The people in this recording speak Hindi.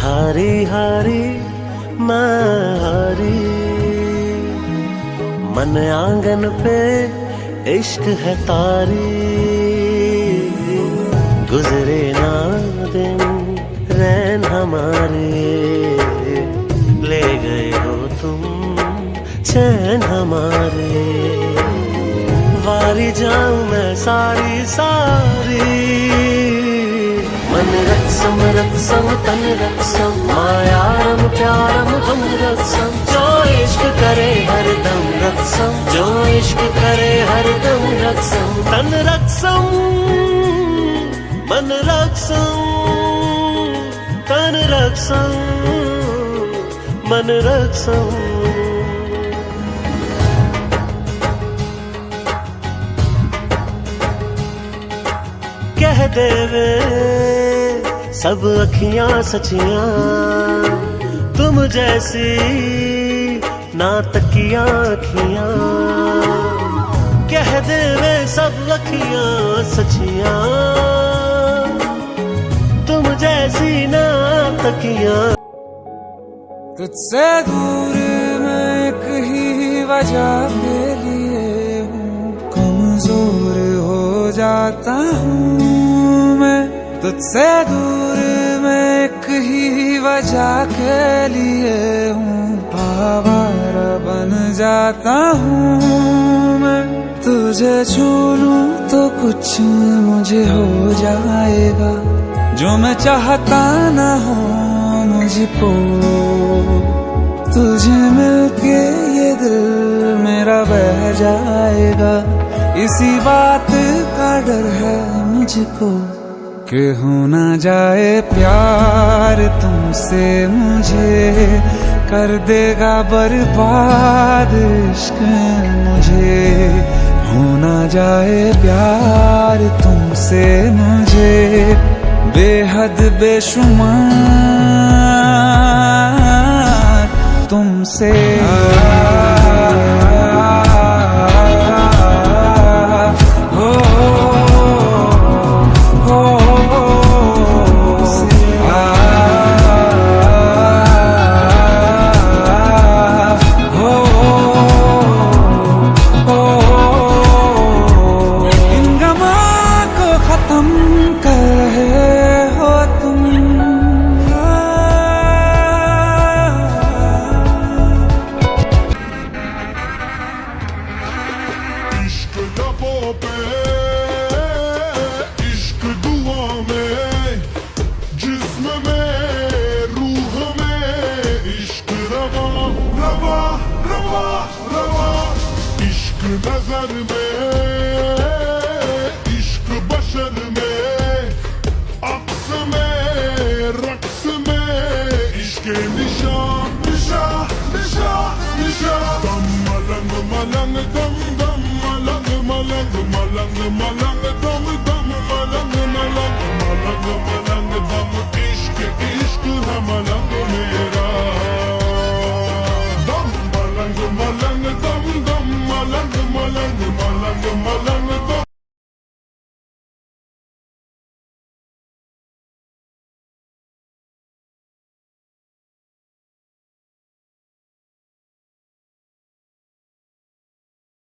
हारी हारी मैं हारी, मन आंगन पे इश्क है तारी। गुजरे ना दिन रैन हमारे, ले गए हो तुम चैन हमारे। वारी जाऊं मैं सारी सारी, मन रत्सम रत्सम तन रत्सम, मायारम प्यारम हम रत्सम। जो इश्क करे हरदम रत्सम, जो इश्क करे हरदम रत्सम। तन रत्सम मन रत्सम, तन रत्सम मन रत्सम। कह दे वे सब अखियां सचियां, तुम जैसी ना तकियां अखियां। कह दे वे सब अखियां सचियां, तुम जैसी ना तकियां। तुझसे दूर मैं एक ही वजह के लिए हूँ, कमजोर हो जाता हूँ मैं। तुझसे दूर मैं एक ही वजह के लिए हूँ, आवारा बन जाता हूँ मैं। तुझे छू लूं तो कुछ मुझे हो जाएगा, जो मैं चाहता ना हो मुझको। तुझे मिलके ये दिल मेरा बह जाएगा, इसी बात का डर है मुझको कि हो ना जाए प्यार तुमसे मुझे, कर देगा बर्बाद इश्क मुझे। हो ना जाए प्यार तुमसे मुझे, बेहद बेशुमार तुमसे। इश्क दुआ में, जिस्म में, रूह में, इश्क रवा रवा रवा रवा। इश्क नजर में, इश्क बशर में, अक्स में, रक्स में, इश्क निशा निशा निशा निशा। दम मलंग मलंग दम दम मलंग मलंग मलंग मलंग दम दम मलंग मलंग मलंग मलंग।